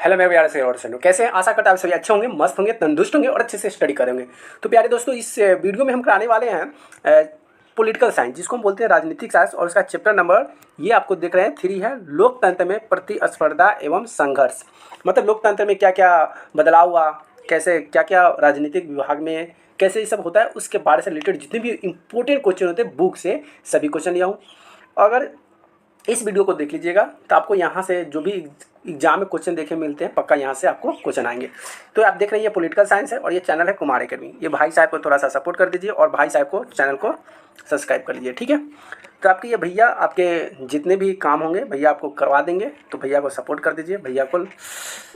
Hello मेरे प्यारे से और सुनो कैसे हैं। आशा करता है आप सभी अच्छे होंगे, मस्त होंगे, तंदुरुस्त होंगे और अच्छे से स्टडी करेंगे। तो प्यारे दोस्तों, इस वीडियो में हम कराने वाले हैं पॉलिटिकल साइंस, जिसको हम बोलते हैं राजनीतिक साइंस, और उसका चैप्टर नंबर ये आपको देख रहे हैं 3 है, लोकतंत्र में प्रतिस्पर्धा एवं संघर्ष। मतलब लोकतंत्र में क्या क्या बदलाव हुआ, कैसे क्या क्या राजनीतिक विभाग में कैसे ये सब होता है, उसके बारे से रिलेटेड जितने भी इंपॉर्टेंट क्वेश्चन होते हैं बुक से सभी क्वेश्चन लिया हूँ। अगर इस वीडियो को देख लीजिएगा तो आपको यहाँ से जो भी एग्जाम में क्वेश्चन देखे मिलते हैं, पक्का यहाँ से आपको क्वेश्चन आएंगे। तो आप देख रहे हैं ये पॉलिटिकल साइंस है और ये चैनल है कुमार एकेडमी। ये भाई साहब को थोड़ा सा सपोर्ट कर दीजिए और भाई साहब को चैनल को सब्सक्राइब कर लीजिए, ठीक है। तो आपके ये भैया आपके जितने भी काम होंगे भैया आपको करवा देंगे, तो भैया को सपोर्ट कर दीजिए, भैया को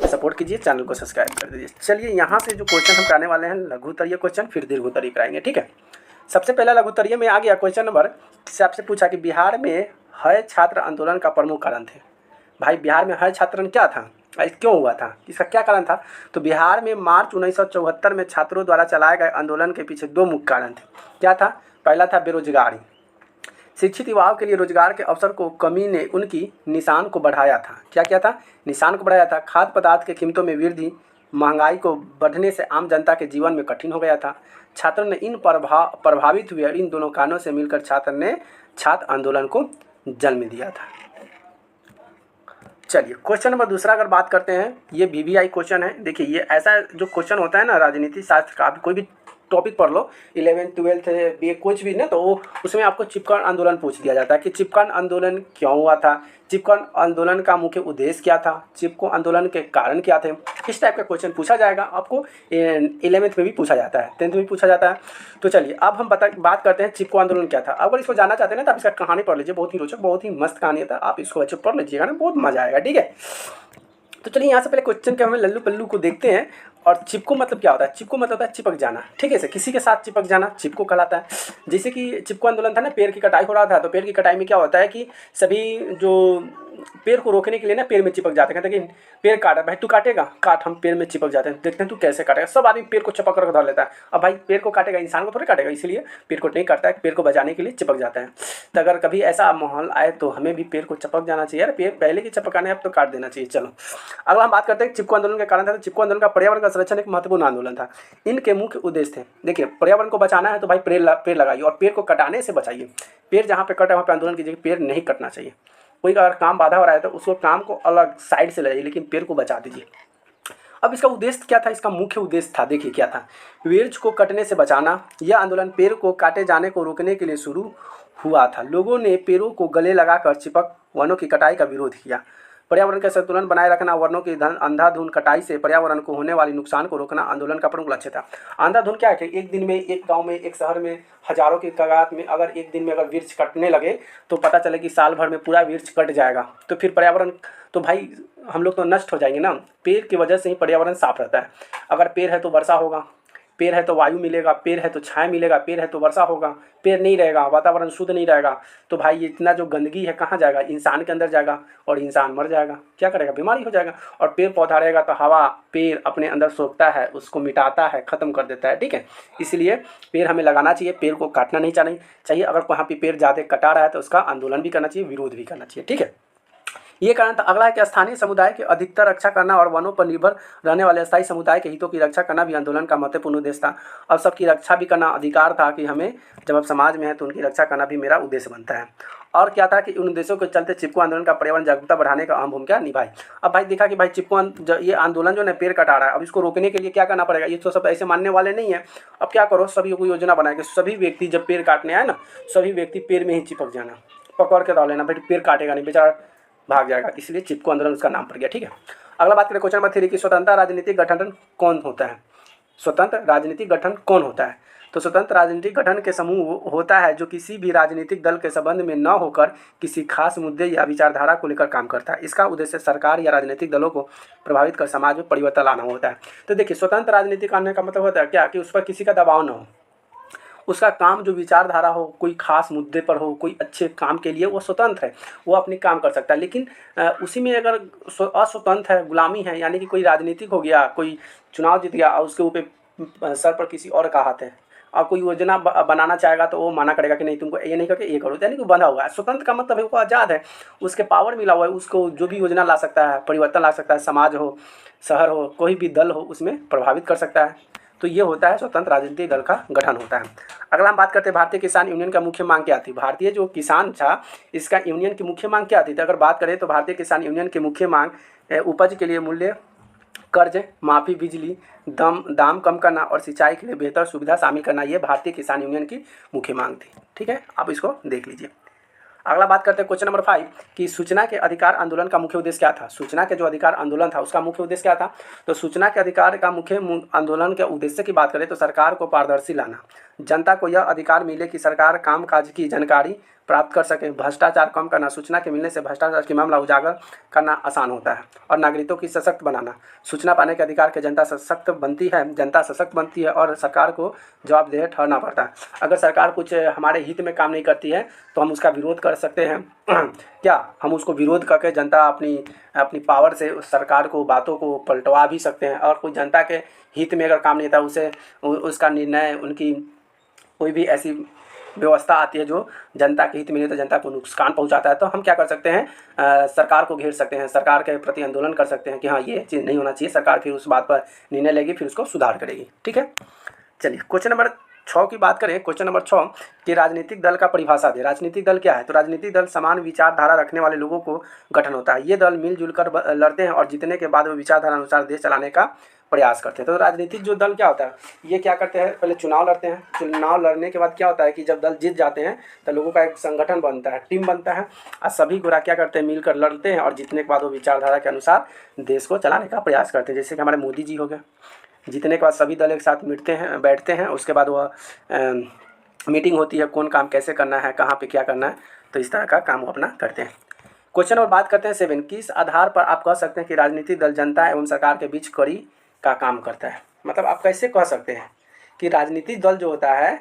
सपोर्ट कीजिए, चैनल को सब्सक्राइब कर दीजिए। चलिए यहाँ से जो क्वेश्चन हम कराने वाले हैं लघु उत्तरीय क्वेश्चन, फिर दीर्घ उत्तरीय कराएंगे, ठीक है। सबसे पहला लघु उत्तरीय में आ गया क्वेश्चन नंबर से आपसे पूछा कि बिहार में हय छात्र आंदोलन का प्रमुख कारण थे। भाई बिहार में हय छात्र क्या था, क्यों हुआ था, इसका क्या कारण था। तो बिहार में मार्च 1974 में छात्रों द्वारा चलाए गए आंदोलन के पीछे 2 मुख्य कारण थे। क्या था, पहला था बेरोजगारी। शिक्षित युवाओं के लिए रोजगार के अवसर को कमी ने उनकी निशान को बढ़ाया था। क्या क्या था, निशान को बढ़ाया था। खाद्य पदार्थ के कीमतों में वृद्धि, महंगाई को बढ़ने से आम जनता के जीवन में कठिन हो गया था। छात्रों ने इन प्रभावित हुए इन दोनों कारणों से मिलकर छात्र आंदोलन को जन्म दिया था। चलिए क्वेश्चन नंबर दूसरा अगर बात करते हैं, ये वीवीआई क्वेश्चन है। देखिए ये ऐसा जो क्वेश्चन होता है ना, राजनीति शास्त्र का, आप कोई भी टॉपिक पढ़ लो, 11th 12th BA कुछ भी ना, तो उसमें आपको चिपकन आंदोलन पूछ दिया जाता है कि चिपकन आंदोलन क्यों हुआ था, चिपकन आंदोलन का मुख्य उद्देश्य क्या था, चिपको आंदोलन के कारण क्या थे। इस टाइप का क्वेश्चन पूछा जाएगा आपको। 11th में भी पूछा जाता है, 10th में भी पूछा जाता है। तो चलिए अब हम बात करते हैं चिपको आंदोलन क्या था। अगर इसको जानना चाहते हैं ना तो आप इसका कहानी पढ़ लीजिए, बहुत ही रोचक, बहुत ही मस्त कहानी था। आप इसको अच्छे पढ़ लीजिएगा ना, बहुत मजा आएगा, ठीक है। तो चलिए यहाँ से पहले क्वेश्चन के हमें लल्लू पल्लू को देखते हैं। और चिपको मतलब क्या होता है, चिपको मतलब होता है चिपक जाना, ठीक है। से किसी के साथ चिपक जाना चिपको कहलाता है। जैसे कि चिपको आंदोलन था ना, पेड़ की कटाई हो रहा था, तो पेड़ की कटाई में क्या होता है कि सभी जो पेड़ को रोकने के लिए ना पेड़ में चिपक जाते हैं। कहते हैं कि पेड़ काटा, भाई तू काटेगा काट, हम पेड़ में चिपक जाते हैं, देखते हैं तू कैसे काटेगा। सब आदमी पेड़ को चिपक कर धर लेता है। अब भाई पेड़ को काटेगा, इंसान को थोड़ी काटेगा, इसलिए पेड़ को नहीं काटता है, पेड़ को बचाने के लिए चिपक जाता है। तो अगर कभी ऐसा माहौल आए तो हमें भी पेड़ को चिपक जाना चाहिए। यार पेड़ पहले की चिपकाने अब तो काट देना चाहिए। चलो अगला हम बात करते हैं चिपको आंदोलन के कारण था। तो चिपको आंदोलन का पर्यावरण का संरक्षण एक महत्वपूर्ण आंदोलन था। इनके मुख्य उद्देश्य थे, देखिए पर्यावरण को बचाना है तो भाई पेड़ लगाइए और पेड़ को कटाने से बचाइए। पेड़ जहाँ पे कटे वहाँ पे आंदोलन कीजिए, पेड़ नहीं कटना चाहिए। कोई अगर काम बाधा हो रहा है तो उसको काम को अलग साइड से ले जाइए, लेकिन पेड़ को बचा दीजिए। अब इसका उद्देश्य क्या था, इसका मुख्य उद्देश्य था, देखिए क्या था, वृक्ष को कटने से बचाना। यह आंदोलन पेड़ को काटे जाने को रोकने के लिए शुरू हुआ था। लोगों ने पेड़ों को गले लगाकर चिपक वनों की कटाई का विरोध किया। पर्यावरण का संतुलन बनाए रखना, वनों की अंधाधुंध कटाई से पर्यावरण को होने वाली नुकसान को रोकना आंदोलन का प्रमुख लक्ष्य था। अंधाधुंध क्या है कि एक दिन में, एक गांव में, एक शहर में हजारों की तादाद में अगर एक दिन में अगर वृक्ष कटने लगे तो पता चले कि साल भर में पूरा वृक्ष कट जाएगा, तो फिर पर्यावरण तो भाई हम लोग तो नष्ट हो जाएंगे ना। पेड़ की वजह से ही पर्यावरण साफ रहता है। अगर पेड़ है तो वर्षा होगा, पेड़ है तो वायु मिलेगा, पेड़ है तो छाया मिलेगा, पेड़ है तो वर्षा होगा। पेड़ नहीं रहेगा, वातावरण शुद्ध नहीं रहेगा, तो भाई ये इतना जो गंदगी है कहाँ जाएगा, इंसान के अंदर जाएगा और इंसान मर जाएगा। क्या करेगा, बीमारी हो जाएगा। और पेड़ पौधा रहेगा तो हवा पेड़ अपने अंदर सोखता है, उसको मिटाता है, ख़त्म कर देता है, ठीक है। इसलिए पेड़ हमें लगाना चाहिए, पेड़ को काटना नहीं चाहिए। अगर वहाँ पे पेड़ ज़्यादा कटा रहा है तो उसका आंदोलन भी करना चाहिए, विरोध भी करना चाहिए, ठीक है। ये कारण था। अगला है कि स्थानीय समुदाय की अधिकतर रक्षा करना और वनों पर निर्भर रहने वाले स्थायी समुदाय के हितों की रक्षा करना भी आंदोलन का महत्वपूर्ण उद्देश्य था। अब सबकी रक्षा भी करना अधिकार था कि हमें जब अब समाज में है तो उनकी रक्षा करना भी मेरा उद्देश्य बनता है। और क्या था कि उन उद्देश्यों के चलते चिपको आंदोलन का पर्यावरण जागरूकता बढ़ाने का अहम भूमिका निभाई। अब भाई देखा कि भाई ये आंदोलन जो है पेड़ कटा रहा है, अब इसको रोकने के लिए क्या करना पड़ेगा। ये तो सब ऐसे मानने वाले नहीं है। अब क्या करो, सभी को योजना बनाए कि सभी व्यक्ति जब पेड़ काटने आए ना, सभी व्यक्ति पेड़ में ही चिपक जाना, पकड़ के डाल लेना, भाई पेड़ काटेगा नहीं, बेचारा भाग जाएगा। इसलिए चिपको आंदोलन उसका नाम पड़ गया, ठीक है। अगला बात करें क्वेश्चन नंबर 3 की स्वतंत्र राजनीतिक गठन कौन होता है। स्वतंत्र राजनीतिक गठन कौन होता है। तो स्वतंत्र राजनीतिक गठन के समूह होता है जो किसी भी राजनीतिक दल के संबंध में न होकर किसी खास मुद्दे या विचारधारा को लेकर काम करता है। इसका उद्देश्य सरकार या राजनीतिक दलों को प्रभावित कर समाज में परिवर्तन लाना होता है। तो देखिए स्वतंत्र राजनीतिक आने का मतलब होता है क्या कि उस पर किसी का दबाव न हो, उसका काम जो विचारधारा हो, कोई खास मुद्दे पर हो, कोई अच्छे काम के लिए वो स्वतंत्र है, वो अपने काम कर सकता है। लेकिन उसी में अगर अस्वतंत्र है, गुलामी है, यानी कि कोई राजनीतिक हो गया, कोई चुनाव जीत गया और उसके ऊपर सर पर किसी और का हाथ है, और कोई योजना बनाना चाहेगा तो वो मना करेगा कि नहीं तुमको ये नहीं करके ये करो, यानी कि बंधा हुआ है। स्वतंत्र का मतलब है वो आज़ाद है, उसके पावर मिला हुआ है, उसको जो भी योजना ला सकता है, परिवर्तन ला सकता है, समाज हो, शहर हो, कोई भी दल हो उसमें प्रभावित कर सकता है। तो ये होता है स्वतंत्र राजनीतिक दल का गठन होता है। अगला हम बात करते हैं भारतीय किसान यूनियन का मुख्य मांग क्या थी। भारतीय जो किसान था इसका यूनियन की मुख्य मांग क्या थी, तो अगर बात करें तो भारतीय किसान यूनियन की मुख्य मांग उपज के लिए मूल्य, कर्ज माफ़ी, बिजली दाम कम करना और सिंचाई के लिए बेहतर सुविधा शामिल करना, ये भारतीय किसान यूनियन की मुख्य मांग थी। ठीक है, आप इसको देख लीजिए। अगला बात करते हैं क्वेश्चन नंबर 5 कि सूचना के अधिकार आंदोलन का मुख्य उद्देश्य क्या था। सूचना के जो अधिकार आंदोलन था उसका मुख्य उद्देश्य क्या था, तो सूचना के अधिकार का मुख्य आंदोलन के उद्देश्य की बात करें तो सरकार को पारदर्शी लाना, जनता को यह अधिकार मिले कि सरकार कामकाज की जानकारी प्राप्त कर सके, भ्रष्टाचार कम करना, सूचना के मिलने से भ्रष्टाचार की मामला उजागर करना आसान होता है, और नागरिकों की सशक्त बनाना। सूचना पाने के अधिकार के जनता सशक्त बनती है और सरकार को जवाबदेह ठहरना पड़ता है। अगर सरकार कुछ हमारे हित में काम नहीं करती है तो हम उसका विरोध कर सकते हैं क्या, हम उसको विरोध करके जनता अपनी पावर से उस सरकार को बातों को पलटवा भी सकते हैं। और कोई जनता के हित में अगर काम नहीं था उसे उसका निर्णय, उनकी कोई भी ऐसी व्यवस्था आती है जो जनता के हित में नहीं तो जनता को नुकसान पहुंचाता है, तो हम क्या कर सकते हैं, सरकार को घेर सकते हैं, सरकार के प्रति आंदोलन कर सकते हैं कि हाँ ये चीज़ नहीं होना चाहिए। सरकार फिर उस बात पर निर्णय लेगी, फिर उसको सुधार करेगी। ठीक है, चलिए क्वेश्चन नंबर 6 की बात करें। क्वेश्चन नंबर 6 कि राजनीतिक दल का परिभाषा दे। राजनीतिक दल क्या है, तो राजनीतिक दल समान विचारधारा रखने वाले लोगों को गठन होता है। ये दल मिलजुल कर लड़ते हैं और जीतने के बाद वो विचारधारा अनुसार देश चलाने का प्रयास करते हैं। तो राजनीतिक जो दल क्या होता है, ये क्या करते हैं, पहले चुनाव लड़ते हैं, चुनाव लड़ने के बाद क्या होता है कि जब दल जीत जाते हैं तो लोगों का एक संगठन बनता है, टीम बनता है, और सभी गोरा क्या करते हैं, मिलकर लड़ते हैं और जीतने के बाद वो विचारधारा के अनुसार देश को चलाने का प्रयास करते हैं। जैसे कि हमारे मोदी जी हो गए, जीतने के बाद सभी दल एक साथ बैठते हैं, उसके बाद वह मीटिंग होती है, कौन काम कैसे करना है, कहाँ पे क्या करना है, तो इस तरह का काम वो अपना करते हैं। क्वेश्चन और बात करते हैं 7, किस आधार पर आप कह सकते हैं कि राजनीतिक दल जनता एवं सरकार के बीच कड़ी का काम करता है। मतलब आप कैसे कह सकते हैं कि राजनीतिक दल जो होता है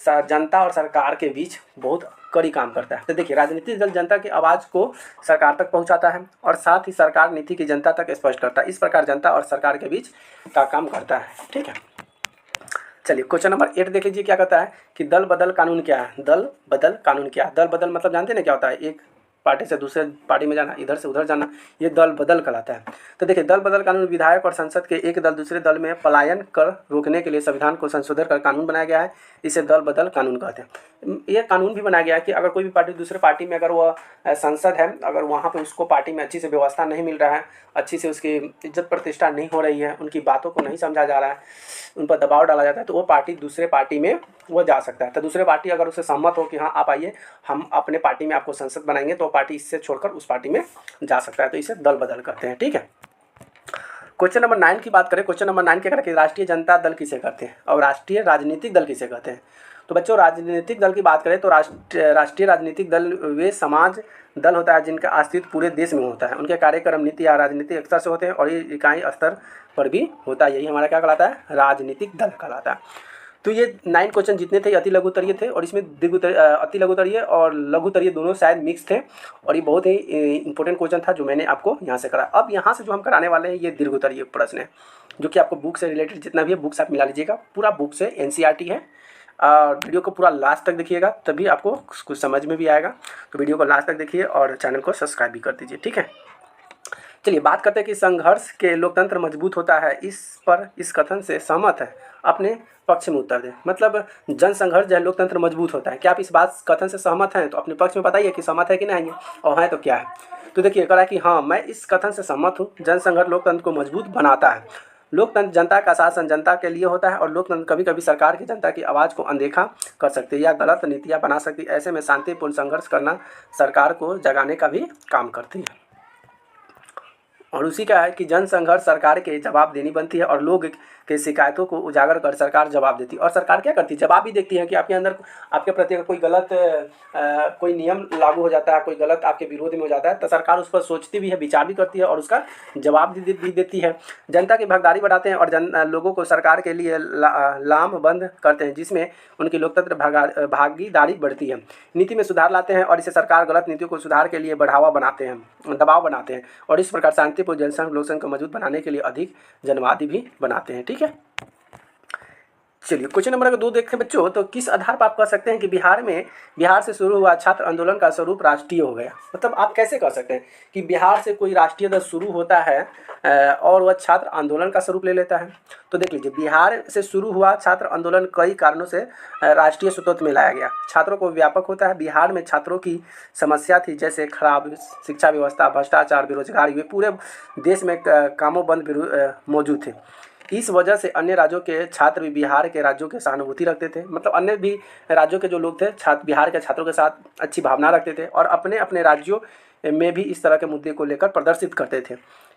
जनता और सरकार के बीच बहुत कड़ी काम करता है। तो देखिए, राजनीतिक दल जनता की आवाज़ को सरकार तक पहुंचाता है और साथ ही सरकार नीति की जनता तक स्पष्ट करता है। इस प्रकार जनता और सरकार के बीच का काम करता है। ठीक है, चलिए क्वेश्चन नंबर 8 देख लीजिए, क्या कहता है कि दल बदल कानून क्या है। दल बदल कानून क्या है, दल बदल मतलब जानते हैं ना क्या होता है, एक पार्टी से दूसरे पार्टी में जाना, इधर से उधर जाना, ये दल बदल कहलाता है। तो देखिए, दल बदल कानून विधायक और संसद के एक दल दूसरे दल में पलायन कर रोकने के लिए संविधान को संशोधन कर कानून बनाया गया है, इसे दल बदल कानून कहते हैं। ये कानून भी बनाया गया है कि अगर कोई भी पार्टी दूसरे पार्टी में, अगर वह संसद है, अगर वहाँ पर उसको पार्टी में अच्छी से व्यवस्था नहीं मिल रहा है, अच्छी से उसकी इज्जत प्रतिष्ठा नहीं हो रही है, उनकी बातों को नहीं समझा जा रहा है, उन पर दबाव डाला जाता है, तो वो पार्टी दूसरे पार्टी में वो जा सकता है। तो दूसरे पार्टी अगर उससे सहमत हो कि हाँ आप आइए, हम अपने पार्टी में आपको संसद बनाएंगे, तो पार्टी इससे छोड़कर उस पार्टी में जा सकता है, तो इसे दल बदल करते हैं। ठीक है, क्वेश्चन नंबर 9 की बात करें। क्वेश्चन नंबर 9 क्या कहते हैं, राष्ट्रीय जनता दल किसे कहते हैं और राष्ट्रीय राजनीतिक दल किसे कहते हैं। तो बच्चों, राजनीतिक दल की बात करें तो राष्ट्रीय राजनीतिक दल वे समाज दल होता है जिनका अस्तित्व पूरे देश में होता है। उनके कार्यक्रम, नीति या राजनीतिक स्तर से होते हैं और ये इकाई स्तर पर भी होता है। यही हमारा क्या कहलाता है, राजनीतिक दल कहलाता है। तो ये 9 क्वेश्चन जितने थे अति लघुतरीय थे, और इसमें अति लघुतरीय और लघुतरीय दोनों शायद मिक्स थे, और ये बहुत ही इंपॉर्टेंट क्वेश्चन था जो मैंने आपको यहाँ से करा। अब यहाँ से जो हम कराने वाले हैं ये दीर्घोत्तरीय प्रश्न है, जो कि आपको बुक से रिलेटेड जितना भी है बुक्स आप मिला लीजिएगा। पूरा बुक से NCERT है, और वीडियो को पूरा लास्ट तक देखिएगा, तभी आपको कुछ समझ में भी आएगा। तो वीडियो को लास्ट तक देखिए और चैनल को सब्सक्राइब भी कर दीजिए। ठीक है, चलिए बात करते हैं कि संघर्ष के लोकतंत्र मजबूत होता है, इस कथन से सहमत है, अपने पक्ष में उत्तर दें। मतलब जन संघर्ष जो है लोकतंत्र मजबूत होता है, क्या आप इस बात कथन से सहमत हैं, तो अपने पक्ष में बताइए कि सहमत है कि नहीं है, और हैं तो क्या है। तो देखिए, कह रहा है कि हाँ मैं इस कथन से सहमत हूँ, जन संघर्ष लोकतंत्र को मजबूत बनाता है। लोकतंत्र जनता का शासन जनता के लिए होता है, और लोकतंत्र कभी कभी सरकार की जनता की आवाज़ को अनदेखा कर सकती है या गलत नीतियाँ बना सकती है। ऐसे में शांतिपूर्ण संघर्ष करना सरकार को जगाने का भी काम करती है। और उसी का है कि जन संघर्ष सरकार के जवाब देनी बनती है, और लोग के शिकायतों को उजागर कर सरकार जवाब देती है। और सरकार क्या करती है, जवाब भी देखती है कि आपके अंदर आपके प्रति कोई गलत कोई नियम लागू हो जाता है, कोई गलत आपके विरोध में हो जाता है, तो सरकार उस पर सोचती भी है, विचार भी करती है और उसका जवाब भी देती है। जनता की भागीदारी बढ़ाते हैं और लोगों को सरकार के लिए लामबंद करते हैं, जिसमें उनकी लोकतंत्र भागीदारी बढ़ती है। नीति में सुधार लाते हैं और इसे सरकार गलत नीतियों को सुधार के लिए दबाव बनाते हैं, और इस प्रकार शांतिपूर्ण जनसंघ लोकतंत्र को मजबूत बनाने के लिए अधिक जनवादी भी बनाते हैं। ठीक है, चलिए क्वेश्चन नंबर अगर 2 देखते हैं बच्चों, तो किस आधार पर आप कह सकते हैं कि बिहार से शुरू हुआ छात्र आंदोलन का स्वरूप राष्ट्रीय हो गया? मतलब आप कैसे कह सकते हैं कि बिहार से कोई राष्ट्रीय दल शुरू होता है और वह छात्र आंदोलन का स्वरूप ले लेता है? तो देख लीजिए, बिहार से शुरू हुआ छात्र आंदोलन कई कारणों से राष्ट्रीय सूत्र में लाया गया। छात्रों को व्यापक होता है। बिहार में छात्रों की समस्या थी, जैसे खराब शिक्षा व्यवस्था, भ्रष्टाचार, बेरोजगारी, वे पूरे देश में कामों बंद मौजूद थे। इस वजह से अन्य राज्यों के छात्र भी बिहार के राज्यों के सहानुभूति रखते थे। मतलब अन्य भी राज्यों के जो लोग थे, छात्र बिहार के छात्रों के साथ अच्छी भावना रखते थे और अपने अपने राज्यों में भी इस तरह के मुद्दे को लेकर प्रदर्शित करते थे।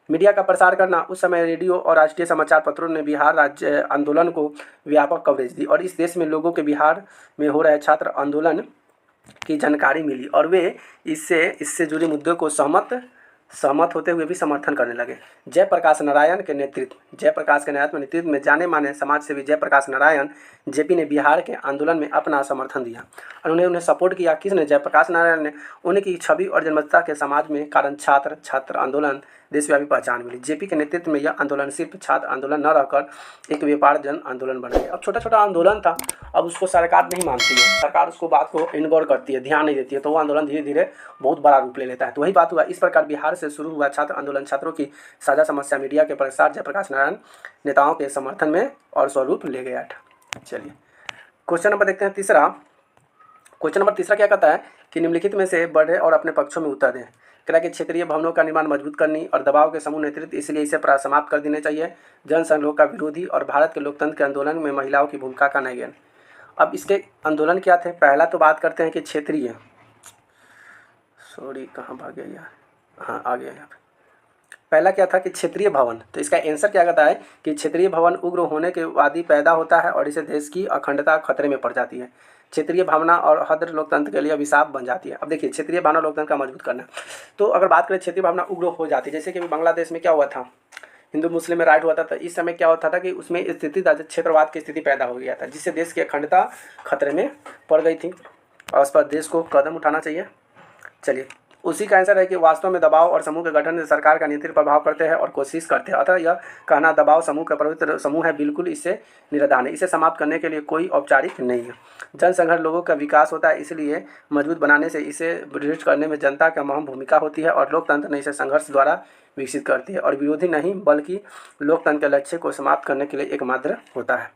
मीडिया का प्रसार करना, उस समय रेडियो और राष्ट्रीय समाचार पत्रों ने बिहार राज्य आंदोलन को व्यापक कवरेज दी और इस देश में लोगों के बिहार में हो रहे छात्र आंदोलन की जानकारी मिली और वे इससे जुड़े मुद्दों को सहमत होते हुए भी समर्थन करने लगे। जयप्रकाश नारायण के नेतृत्व में जाने माने समाजसेवी जयप्रकाश नारायण जेपी ने बिहार के आंदोलन में अपना समर्थन दिया और उन्हें सपोर्ट किया। किसने? जयप्रकाश नारायण ने। उनकी छवि और जनमतता के समाज में कारण छात्र आंदोलन देशव्यापी पहचान मिली। जेपी के नेतृत्व में यह आंदोलन सिर्फ छात्र आंदोलन न रहकर एक व्यापार जन आंदोलन बन गया। अब छोटा छोटा आंदोलन था, अब उसको सरकार नहीं मानती है, सरकार उसको बात को इग्नोर करती है, ध्यान नहीं देती है, तो वो आंदोलन धीरे धीरे बहुत बड़ा रूप ले लेता है। तो वही बात हुआ। इस प्रकार बिहार से शुरू हुआ छात्र आंदोलन छात्रों की साझा समस्या, मीडिया के प्रसार, जयप्रकाश नारायण नेताओं के समर्थन में और स्वरूप ले गया था। चलिए क्वेश्चन नंबर देखते हैं तीसरा। क्वेश्चन नंबर तीसरा क्या कहता है कि निम्नलिखित में से बढ़े और अपने पक्षों में उत्तर दें। कह कि क्षेत्रीय भवनों का निर्माण मजबूत करनी और दबाव के समूह नेतृत्व, इसलिए इसे समाप्त कर देने चाहिए। जनसंघ का विरोधी और भारत के लोकतंत्र के आंदोलन में महिलाओं की भूमिका का नयन। अब इसके आंदोलन क्या थे? पहला तो बात करते हैं कि क्षेत्रीय, कहाँ भाग गया यार, हाँ आ गया यहाँ पे। पहला क्या था कि क्षेत्रीय भवन। तो इसका आंसर क्या कहता है कि क्षेत्रीय भवन उग्र होने के वादी पैदा होता है और इसे देश की अखंडता खतरे में पड़ जाती है। क्षेत्रीय भावना और हद लोकतंत्र के लिए अभिशाप बन जाती है। अब देखिए, क्षेत्रीय भावना लोकतंत्र का मजबूत करना, तो अगर बात करें क्षेत्रीय भावना उग्र हो जाती है, जैसे कि बांग्लादेश में क्या हुआ था, हिंदू मुस्लिम में राइट हुआ था, तो इस समय क्या होता था कि उसमें स्थिति क्षेत्रवाद की स्थिति पैदा हो गया था, जिससे देश की अखंडता खतरे में पड़ गई थी और उस पर देश को कदम उठाना चाहिए। चलिए, उसी का आंसर है कि वास्तव में दबाव और समूह के गठन से सरकार का नीति प्रभाव करते हैं और कोशिश करते हैं। अतः यह कहना दबाव समूह का पवित्र समूह है बिल्कुल इससे निराधार है। इसे समाप्त करने के लिए कोई औपचारिक नहीं है। जनसंघर्ष लोगों का विकास होता है, इसलिए मजबूत बनाने से इसे दृढ़ करने में जनता की अहम भूमिका होती है और लोकतंत्र ने इसे संघर्ष द्वारा विकसित करती है और विरोधी नहीं बल्कि लोकतंत्र के लक्ष्य को समाप्त करने के लिए एकमात्र होता है।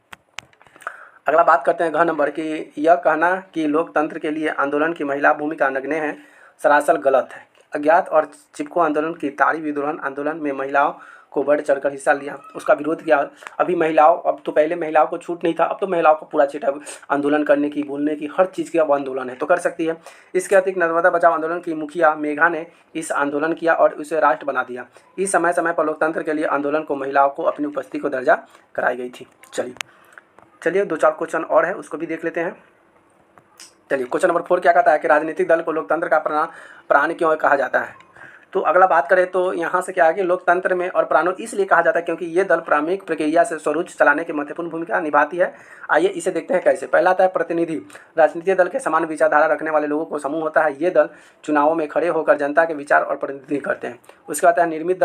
अगला बात करते हैं घ नंबर की, यह कहना कि लोकतंत्र के लिए आंदोलन की महिला भूमिका नगण्य है सरासर गलत है। अज्ञात और चिपको आंदोलन की ताड़ी विद्रोह आंदोलन में महिलाओं को बढ़ चढ़कर हिस्सा लिया, उसका विरोध किया। अभी महिलाओं, अब तो पहले महिलाओं को छूट नहीं था, अब तो महिलाओं को पूरा छूट है आंदोलन करने की, बोलने की, हर चीज़ की अब आंदोलन है तो कर सकती है। इसके अतिरिक्त नर्मदा बचाओ आंदोलन की मुखिया मेघा ने इस आंदोलन किया और उसे राष्ट्र बना दिया। इस समय समय पर लोकतंत्र के लिए आंदोलन को महिलाओं को अपनी उपस्थिति को दर्जा कराई गई थी। चलिए 2-4 क्वेश्चन और है, उसको भी देख लेते हैं। चलिए क्वेश्चन नंबर 4 क्या कहता है कि राजनीतिक दल को लोकतंत्र का प्राण क्यों कहा जाता है। तो अगला बात करें तो यहाँ से क्या है कि लोकतंत्र में और प्राणों इसलिए कहा जाता है क्योंकि ये दल प्राथमिक प्रक्रिया से स्वरूप चलाने की महत्वपूर्ण भूमिका निभाती है। आइए इसे देखते हैं कैसे। पहला आता है प्रतिनिधि। राजनीतिक दल के समान विचारधारा रखने वाले लोगों को समूह होता है। ये दल चुनावों में खड़े होकर जनता के विचार और प्रतिनिधि करते हैं। उसके बाद है निर्मित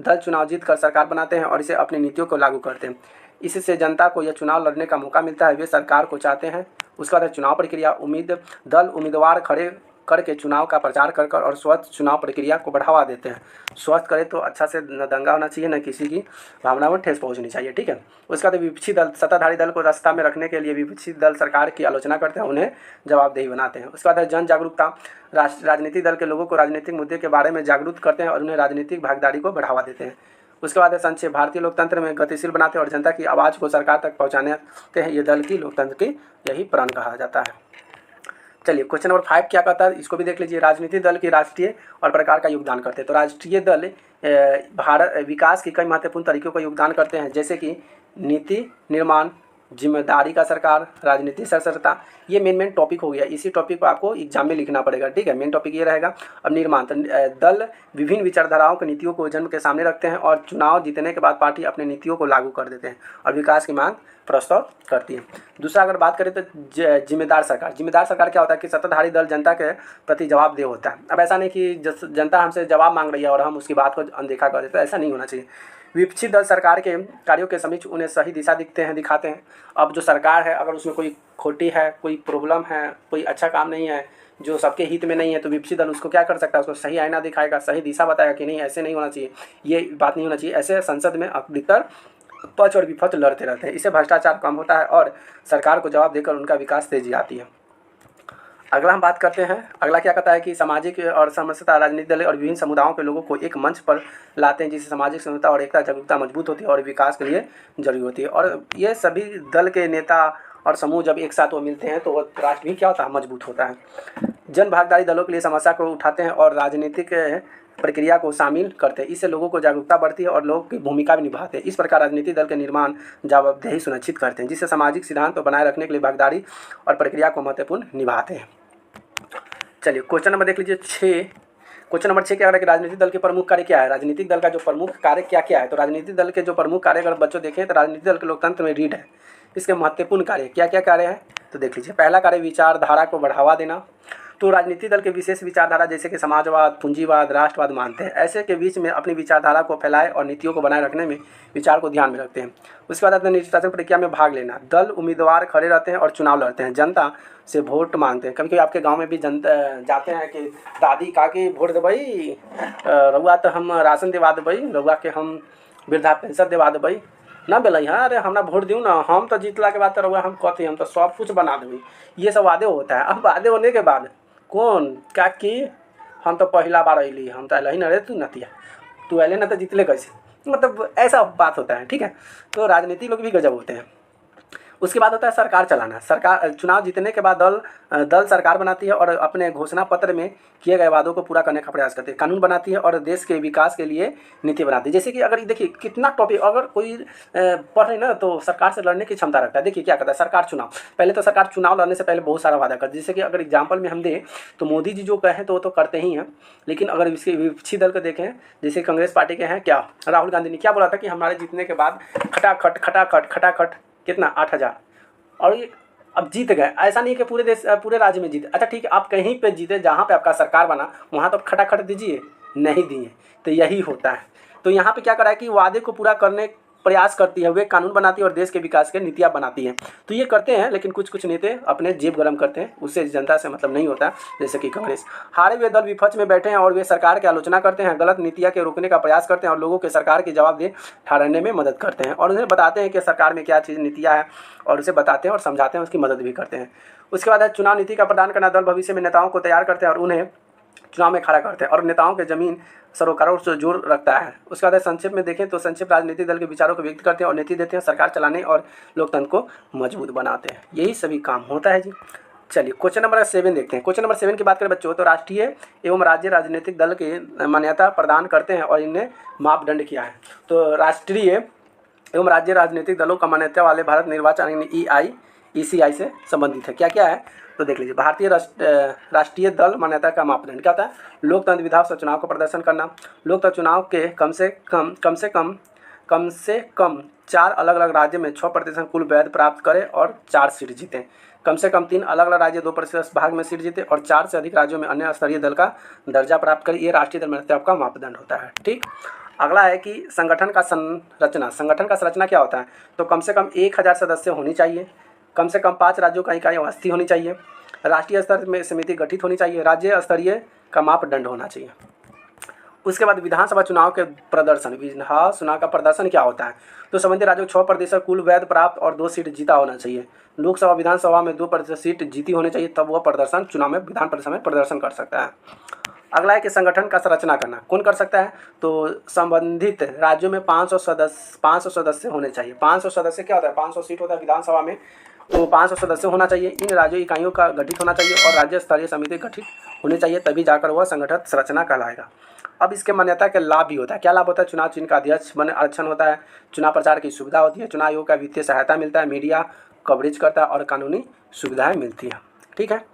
दल चुनाव जीत कर सरकार बनाते हैं और इसे अपनी नीतियों को लागू करते हैं। इससे जनता को यह चुनाव लड़ने का मौका मिलता है, वे सरकार को चाहते हैं। उसके बाद चुनाव प्रक्रिया। उम्मीदवार खड़े करके चुनाव का प्रचार कर और स्वस्थ चुनाव प्रक्रिया को बढ़ावा देते हैं। स्वस्थ करें तो अच्छा से न दंगा होना चाहिए, न किसी की भावना में ठेस पहुंचनी चाहिए, ठीक है। उसके बाद विपक्षी दल। सत्ताधारी दल को रास्ता में रखने के लिए विपक्षी दल सरकार की आलोचना करते हैं, उन्हें जवाबदेही बनाते हैं। उसके बाद जन जागरूकता। राजनीतिक दल के लोगों को राजनीतिक मुद्दे के बारे में जागरूक करते हैं और उन्हें राजनीतिक भागीदारी को बढ़ावा देते हैं। उसके बाद संक्षेप। भारतीय लोकतंत्र में गतिशील बनाते हैं और जनता की आवाज़ को सरकार तक पहुँचाते हैं। ये दल की लोकतंत्र की यही प्राण कहा जाता है। चलिए क्वेश्चन नंबर 5 क्या कहता है, इसको भी देख लीजिए। राजनीतिक दल की राष्ट्रीय और प्रकार का योगदान करते हैं। तो राष्ट्रीय दल भारत विकास की कई महत्वपूर्ण तरीकों का योगदान करते हैं, जैसे कि नीति निर्माण, जिम्मेदारी का सरकार, राजनीतिक साक्षरता। ये मेन टॉपिक हो गया। इसी टॉपिक को आपको एग्जाम में लिखना पड़ेगा, ठीक है। मेन टॉपिक ये रहेगा। अब निर्माण। दल विभिन्न विचारधाराओं की नीतियों को जन्म के सामने रखते हैं और चुनाव जीतने के बाद पार्टी अपनी नीतियों को लागू कर देते हैं और विकास की मांग प्रस्ताव करती है। दूसरा अगर बात करें तो जिम्मेदार सरकार। जिम्मेदार सरकार क्या होता है कि सत्ताधारी दल जनता के प्रति जवाबदेह होता है। अब ऐसा नहीं कि जनता हमसे जवाब मांग रही है और हम उसकी बात को अनदेखा कर देते हैं, ऐसा नहीं होना चाहिए। विपक्षी दल सरकार के कार्यों के समक्ष उन्हें सही दिशा दिखाते हैं। अब जो सरकार है अगर उसमें कोई खोटी है, कोई प्रॉब्लम है, कोई अच्छा काम नहीं है जो सबके हित में नहीं है, तो विपक्षी दल उसको क्या कर सकता है, उसको सही आईना दिखाएगा, सही दिशा बताएगा कि नहीं ऐसे नहीं होना चाहिए, ये बात नहीं होना चाहिए। ऐसे संसद में अधिकतर पक्ष और विपक्ष लड़ते रहते हैं। इससे भ्रष्टाचार कम होता है और सरकार को जवाब देकर उनका विकास तेजी आती है। अगला हम बात करते हैं, अगला क्या कहता है कि सामाजिक और समरसता राजनीतिक दल और विभिन्न समुदायों के लोगों को एक मंच पर लाते हैं, जिससे सामाजिक समरसता और एकता जागरूकता मजबूत होती है और विकास के लिए जरूरी होती है। और ये सभी दल के नेता और समूह जब एक साथ वो मिलते हैं तो राष्ट्र भी क्या होता है, मजबूत होता है। जन भागीदारी दलों के लिए समस्या को उठाते हैं और राजनीतिक प्रक्रिया को शामिल करते हैं। इससे लोगों को जागरूकता बढ़ती है और लोगों की भूमिका भी निभाते हैं। इस प्रकार राजनीतिक दल के निर्माण जवाबदेही सुनिश्चित करते हैं, जिससे सामाजिक सिद्धांत को बनाए रखने के लिए भागीदारी और प्रक्रिया को महत्वपूर्ण निभाते हैं। चलिए क्वेश्चन नंबर देख लीजिए 6। क्वेश्चन नंबर 6 क्या है कि राजनीतिक दल के प्रमुख कार्य क्या है। राजनीतिक दल का जो प्रमुख कार्य क्या क्या है, तो राजनीतिक दल के जो प्रमुख कार्य अगर बच्चों देखें तो राजनीतिक दल के लोकतंत्र में रीढ़ है। इसके महत्वपूर्ण कार्य क्या क्या कार्य है, तो देख लीजिए। पहला कार्य विचारधारा को बढ़ावा देना। तो राजनीतिक दल के विशेष विचारधारा जैसे कि समाजवाद, पूंजीवाद, राष्ट्रवाद मानते हैं। ऐसे के बीच में अपनी विचारधारा को फैलाए और नीतियों को बनाए रखने में विचार को ध्यान में रखते हैं। उसके बाद निर्वाचन प्रक्रिया में भाग लेना। दल उम्मीदवार खड़े रहते हैं और चुनाव लड़ते हैं, जनता से वोट मांगते हैं। कभी कभी आपके गांव में भी जनता जाते हैं कि दादी काकी वोट देबई, रउआ तो हम राशन दिवा देबई, रउआ के हम वृद्धा पेंशन दिवा देबई ना बेलई। हाँ अरे हमरा वोट दियो ना, हम तो जीतला के बाद तो रउआ हम कहते हम तो सब कुछ बना देबई। ये सब वादे होता है। अब वादे होने के बाद कौन क्या कि हम तो पहला बार अली, हम तो अल ही न रे, तू नतिया तू अले ना तो जीतले कैसे, मतलब ऐसा बात होता है। ठीक है, तो राजनीतिक लोग भी गजब होते हैं। उसके बाद होता है सरकार चलाना। सरकार चुनाव जीतने के बाद दल सरकार बनाती है और अपने घोषणा पत्र में किए गए वादों को पूरा करने का प्रयास करती है, कानून बनाती है और देश के विकास के लिए नीति बनाती है। जैसे कि अगर देखिए कितना टॉपिक, अगर कोई पढ़ रहे ना तो सरकार से लड़ने की क्षमता रखता है। देखिए क्या करता है सरकार, चुनाव पहले तो सरकार चुनाव लड़ने से पहले बहुत सारा वादा करती है। जैसे कि अगर एग्जाम्पल में हम दें तो मोदी जी जो कहें तो वो तो करते ही हैं, लेकिन अगर इसके विपक्षी दल को देखें जैसे कांग्रेस पार्टी के हैं, क्या राहुल गांधी ने क्या बोला था कि हमारे जीतने के बाद खटाखट कितना 8,000, और ये अब जीत गए। ऐसा नहीं कि पूरे देश पूरे राज्य में जीते। अच्छा ठीक है, आप कहीं पे जीते जहाँ पे आपका सरकार बना वहाँ तो खटाखट दीजिए, नहीं दिए, तो यही होता है। तो यहाँ पे क्या करा है कि वादे को पूरा करने प्रयास करती है, वे कानून बनाती है और देश के विकास के नीतियाँ बनाती हैं। तो ये करते हैं, लेकिन कुछ कुछ नेता अपने जेब गरम करते हैं, उससे जनता से मतलब नहीं होता। जैसे कि कांग्रेस, हारे हुए दल विपक्ष में बैठे हैं और वे सरकार की आलोचना करते हैं, गलत नीतियाँ के रोकने का प्रयास करते हैं और लोगों के सरकार के जवाबदेह ठहराने में मदद करते हैं और उन्हें बताते हैं कि सरकार में क्या चीज़ नीतियाँ हैं और उसे बताते हैं और समझाते हैं, उसकी मदद भी करते हैं। उसके बाद है चुनाव नीति का प्रदान करना। दल भविष्य में नेताओं को तैयार करते हैं और उन्हें चुनाव में खड़ा करते हैं और नेताओं के जमीन सरोकारों से जोड़ रखता है। उसके बाद संक्षेप में देखें तो संक्षिप्त राजनीतिक दल के विचारों को व्यक्त करते हैं और नीति देते हैं, सरकार चलाने और लोकतंत्र को मजबूत बनाते हैं। यही सभी काम होता है जी। चलिए क्वेश्चन नंबर 7 देखते हैं। क्वेश्चन नंबर 7 की बात करें बच्चों तो राष्ट्रीय एवं राज्य राजनीतिक दल के मान्यता प्रदान करते हैं और इन्हें मापदंड किया है। तो राष्ट्रीय एवं राज्य राजनीतिक दलों का मान्यता वाले भारत निर्वाचन ECI से संबंधित है। क्या क्या है तो देख लीजिए। भारतीय राष्ट्रीय दल मान्यता का मापदंड क्या होता है, लोकतंत्र विधानसभा चुनाव का प्रदर्शन करना, लोकतंत्र चुनाव के कम से कम 4 अलग अलग राज्य में 6% कुल वैध प्राप्त करें और 4 सीट जीतें, कम से कम 3 अलग अलग राज्य 2% भाग में सीट जीते और 4 से अधिक राज्यों में अन्य स्तरीय दल का दर्जा प्राप्त करें। ये राष्ट्रीय दल मान्यता का मापदंड होता है। ठीक, अगला है कि संगठन का संरचना। संगठन का संरचना क्या होता है, तो कम से कम 1000 सदस्य होनी चाहिए, कम से कम 5 राज्यों का इकाई अवस्थी होनी चाहिए, राष्ट्रीय स्तर में समिति गठित होनी चाहिए, राज्य स्तरीय का मापदंड होना चाहिए। उसके बाद विधानसभा चुनाव के प्रदर्शन। विधानसभा चुनाव का प्रदर्शन क्या होता है, तो संबंधित राज्यों को 6% कुल वैध प्राप्त और 2 सीट जीता होना चाहिए। लोकसभा विधानसभा में 2% सीट जीती होनी चाहिए, तब वह प्रदर्शन चुनाव में विधान परिषद में प्रदर्शन कर सकता है। अगला है कि संगठन का संरचना करना। कौन कर सकता है, तो संबंधित राज्यों में 500 सदस्य होने चाहिए। 500 सदस्य क्या होता है, 500 सीट होता है विधानसभा में, तो 500 सदस्य होना चाहिए। इन राज्यों इकाइयों का गठित होना चाहिए और राज्य स्तरीय समिति गठित होनी चाहिए, तभी जाकर वह संगठित संरचना कहलाएगा। अब इसके मान्यता के लाभ भी होता है। क्या लाभ होता है, चुनाव चिन्ह का अध्यक्ष बने आरक्षण होता है, चुनाव प्रचार की सुविधा होती है, चुनाव आयोग का वित्तीय सहायता मिलता है, मीडिया कवरेज करता है और कानूनी सुविधाएं मिलती है। ठीक है,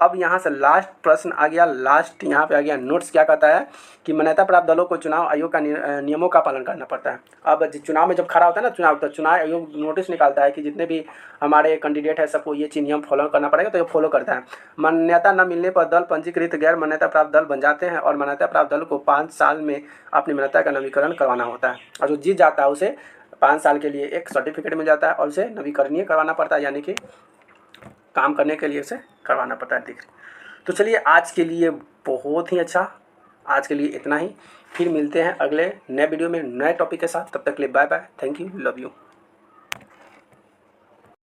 अब यहाँ से लास्ट प्रश्न आ गया, लास्ट यहाँ पे आ गया नोट्स। क्या कहता है कि मान्यता प्राप्त दलों को चुनाव आयोग का नियमों का पालन करना पड़ता है। अब चुनाव में जब खड़ा होता है ना चुनाव आयोग नोटिस निकालता है कि जितने भी हमारे कैंडिडेट है सबको ये चीज नियम फॉलो करना पड़ेगा, तो ये फॉलो करता है। मान्यता न मिलने पर दल पंजीकृत गैर मान्यता प्राप्त दल बन जाते हैं और मान्यता प्राप्त दल को 5 साल में अपनी मान्यता का नवीकरण करवाना होता है। और जो जीत जाता है उसे 5 साल के लिए एक सर्टिफिकेट मिल जाता है और उसे नवीकरणीय करवाना पड़ता है, यानी कि काम करने के लिए उसे करवाना पड़ता है डिग्री। तो चलिए आज के लिए बहुत ही अच्छा, आज के लिए इतना ही। फिर मिलते हैं अगले नए वीडियो में नए टॉपिक के साथ। तब तक के लिए bye bye, thank you, love you.